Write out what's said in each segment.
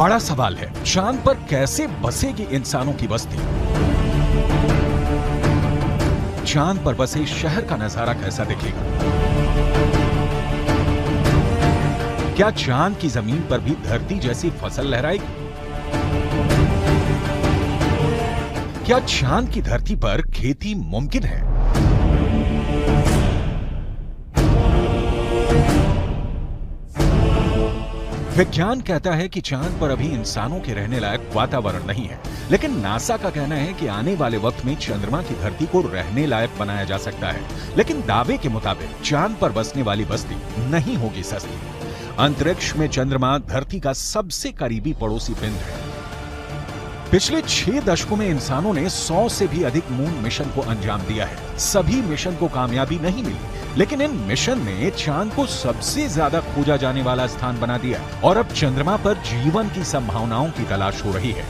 बड़ा सवाल है, चांद पर कैसे बसेगी इंसानों की बस्ती? चांद पर बसे शहर का नजारा कैसा दिखेगा? क्या चांद की जमीन पर भी धरती जैसी फसल लहराएगी? क्या चांद की धरती पर खेती मुमकिन है? विज्ञान कहता है कि चांद पर अभी इंसानों के रहने लायक वातावरण नहीं है, लेकिन नासा का कहना है कि आने वाले वक्त में चंद्रमा की धरती को रहने लायक बनाया जा सकता है। लेकिन दावे के मुताबिक चांद पर बसने वाली बस्ती नहीं होगी सस्ती। अंतरिक्ष में चंद्रमा धरती का सबसे करीबी पड़ोसी पिंड है। पिछले 6 दशकों में इंसानों ने 100 से भी अधिक मून मिशन को अंजाम दिया है। सभी मिशन को कामयाबी नहीं मिली, लेकिन इन मिशन ने चांद को सबसे ज्यादा खोजा जाने वाला स्थान बना दिया और अब चंद्रमा पर जीवन की संभावनाओं की तलाश हो रही है।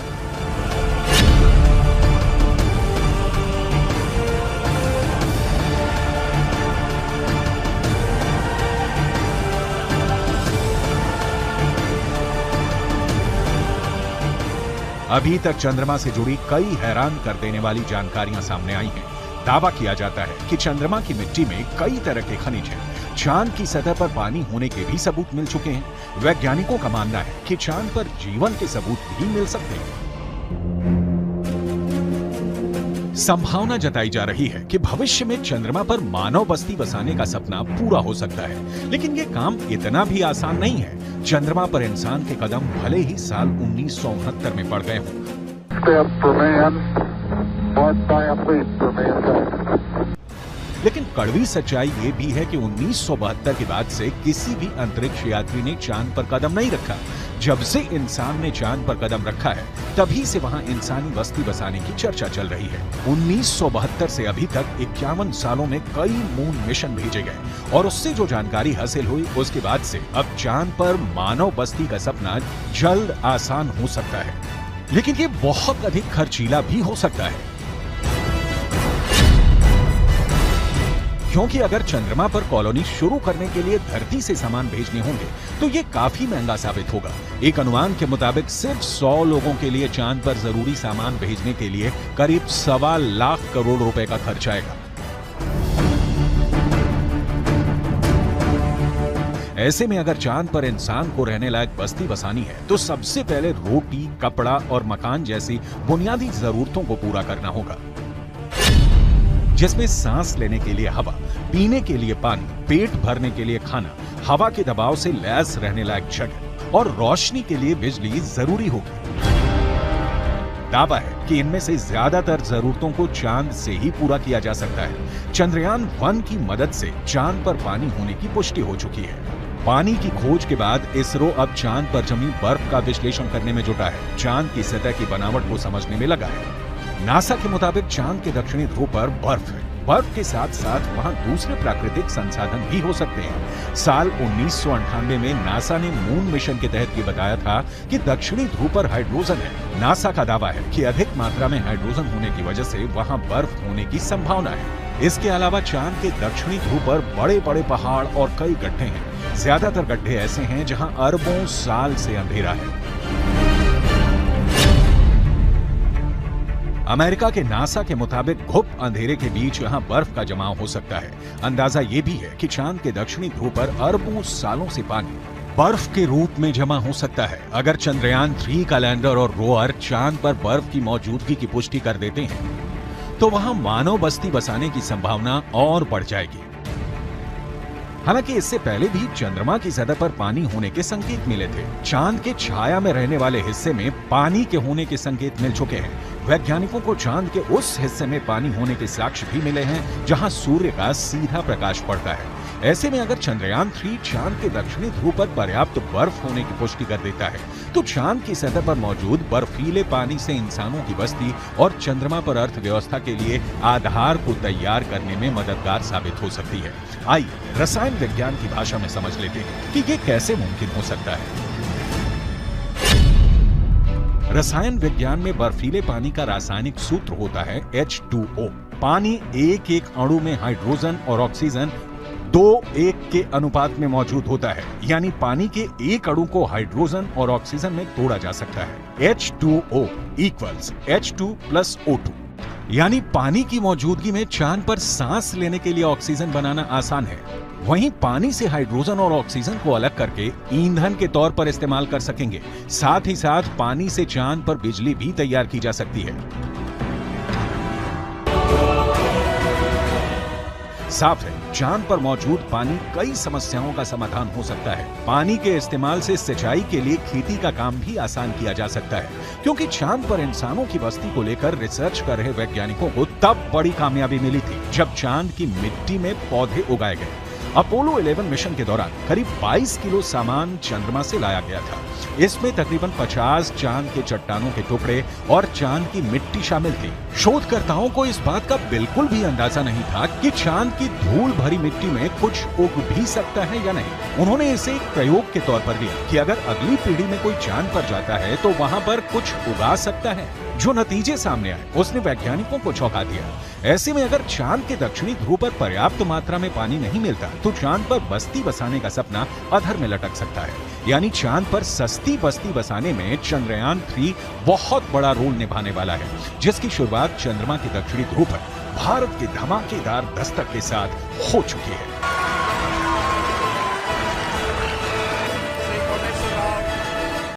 अभी तक चंद्रमा से जुड़ी कई हैरान कर देने वाली जानकारियां सामने आई हैं। दावा किया जाता है कि चंद्रमा की मिट्टी में कई तरह के खनिज हैं। चांद की सतह पर पानी होने के भी सबूत मिल चुके हैं। वैज्ञानिकों का मानना है कि चांद पर जीवन के सबूत भी मिल सकते हैं। संभावना जताई जा रही है कि भविष्य में चंद्रमा पर मानव बस्ती बसाने का सपना पूरा हो सकता है, लेकिन ये काम इतना भी आसान नहीं है। चंद्रमा पर इंसान के कदम भले ही साल 1969 में पड़ गए हों, लेकिन कड़वी सच्चाई ये भी है कि 1972 के बाद से किसी भी अंतरिक्ष यात्री ने चांद पर कदम नहीं रखा। जब से इंसान ने चांद पर कदम रखा है, तभी से वहां इंसानी बस्ती बसाने की चर्चा चल रही है। 1972 से अभी तक 51 सालों में कई मून मिशन भेजे गए और उससे जो जानकारी हासिल हुई, उसके बाद से अब चांद पर मानव बस्ती का सपना जल्द आसान हो सकता है, लेकिन ये बहुत अधिक खर्चीला भी हो सकता है। क्योंकि अगर चंद्रमा पर कॉलोनी शुरू करने के लिए धरती से सामान भेजने होंगे तो ये काफी महंगा साबित होगा। एक अनुमान के मुताबिक सिर्फ 100 लोगों के लिए चांद पर जरूरी सामान भेजने के लिए करीब 1.25 लाख करोड़ रुपए का खर्च आएगा। ऐसे में अगर चांद पर इंसान को रहने लायक बस्ती बसानी है तो सबसे पहले रोटी, कपड़ा और मकान जैसी बुनियादी जरूरतों को पूरा करना होगा, जिसमें सांस लेने के लिए हवा, पीने के लिए पानी, पेट भरने के लिए खाना, हवा के दबाव से लैस रहने लायक जगह और रोशनी के लिए बिजली जरूरी होगी। दावा है कि इनमें से ज्यादातर जरूरतों को चांद से ही पूरा किया जा सकता है। चंद्रयान 1 की मदद से चांद पर पानी होने की पुष्टि हो चुकी है। पानी की खोज के बाद इसरो अब चांद पर जमी बर्फ का विश्लेषण करने में जुटा है। चांद की सतह की बनावट को समझने में लगा है। नासा के मुताबिक चांद के दक्षिणी ध्रुव पर बर्फ है। बर्फ के साथ साथ वहां दूसरे प्राकृतिक संसाधन भी हो सकते हैं। साल 1998 में नासा ने मून मिशन के तहत ये बताया था कि दक्षिणी ध्रुव पर हाइड्रोजन है। नासा का दावा है कि अधिक मात्रा में हाइड्रोजन होने की वजह से वहां बर्फ होने की संभावना है। इसके अलावा चांद के दक्षिणी ध्रुव पर बड़े बड़े पहाड़ और कई गड्ढे हैं। ज्यादातर गड्ढे ऐसे हैं जहां अरबों साल से अंधेरा है। अमेरिका के नासा के मुताबिक घुप अंधेरे के बीच यहां बर्फ का जमाव हो सकता है। अंदाजा ये भी है कि चांद के दक्षिणी ध्रुव पर अरबों सालों से पानी बर्फ के रूप में जमा हो सकता है। अगर चंद्रयान 3 का लैंडर और रोवर चांद पर बर्फ की मौजूदगी की पुष्टि कर देते हैं तो वहां मानव बस्ती बसाने की संभावना और बढ़ जाएगी। हालांकि इससे पहले भी चंद्रमा की सतह पर पानी होने के संकेत मिले थे। चांद के छाया में रहने वाले हिस्से में पानी के होने के संकेत मिल चुके हैं। वैज्ञानिकों को चांद के उस हिस्से में पानी होने के साक्ष्य भी मिले हैं जहां सूर्य का सीधा प्रकाश पड़ता है। ऐसे में अगर चंद्रयान 3 चांद के दक्षिणी ध्रुव पर पर्याप्त बर्फ होने की पुष्टि कर देता है तो चांद की सतह पर मौजूद बर्फीले पानी से इंसानों की बस्ती और चंद्रमा पर अर्थव्यवस्था के लिए आधार को तैयार करने में मददगार साबित हो सकती है। आइए रसायन विज्ञान की भाषा में समझ लेते हैं कि ये कैसे मुमकिन हो सकता है। रसायन विज्ञान में बर्फीले पानी का रासायनिक सूत्र होता है H2O। पानी एक एक अणु में हाइड्रोजन और ऑक्सीजन 2:1 के अनुपात में मौजूद होता है, यानी पानी के एक अणु को हाइड्रोजन और ऑक्सीजन में तोड़ा जा सकता है। H2O equals H2 plus O2, यानी पानी की मौजूदगी में चांद पर सांस लेने के लिए ऑक्सीजन बनाना आसान है। वहीं पानी से हाइड्रोजन और ऑक्सीजन को अलग करके ईंधन के तौर पर इस्तेमाल कर सकेंगे। साथ ही साथ पानी से चांद पर बिजली भी तैयार की जा सकती है। साफ है, चांद पर मौजूद पानी कई समस्याओं का समाधान हो सकता है। पानी के इस्तेमाल से सिंचाई के लिए खेती का काम भी आसान किया जा सकता है, क्योंकि चांद पर इंसानों की बस्ती को लेकर रिसर्च कर रहे वैज्ञानिकों को तब बड़ी कामयाबी मिली थी जब चांद की मिट्टी में पौधे उगाए गए। अपोलो 11 मिशन के दौरान करीब 22 किलो सामान चंद्रमा से लाया गया था। इसमें तकरीबन 50 चांद के चट्टानों के टुकड़े और चांद की मिट्टी शामिल थी। शोधकर्ताओं को इस बात का बिल्कुल भी अंदाजा नहीं था कि चांद की धूल भरी मिट्टी में कुछ उग भी सकता है या नहीं। उन्होंने इसे एक प्रयोग के तौर पर लिया कि अगर अगली पीढ़ी में कोई चांद पर जाता है तो वहां पर कुछ उगा सकता है। जो नतीजे सामने आए उसने वैज्ञानिकों को चौंका दिया। ऐसे में अगर चांद के दक्षिणी ध्रुव पर पर्याप्त मात्रा में पानी नहीं मिलता तो चांद पर बस्ती बसाने का सपना अधर में लटक सकता है। यानी चांद पर सस्ती बस्ती बसाने में चंद्रयान 3 बहुत बड़ा रोल निभाने वाला है, जिसकी शुरुआत चंद्रमा के दक्षिणी ध्रुव पर भारत के धमाकेदार दस्तक के साथ हो चुकी है।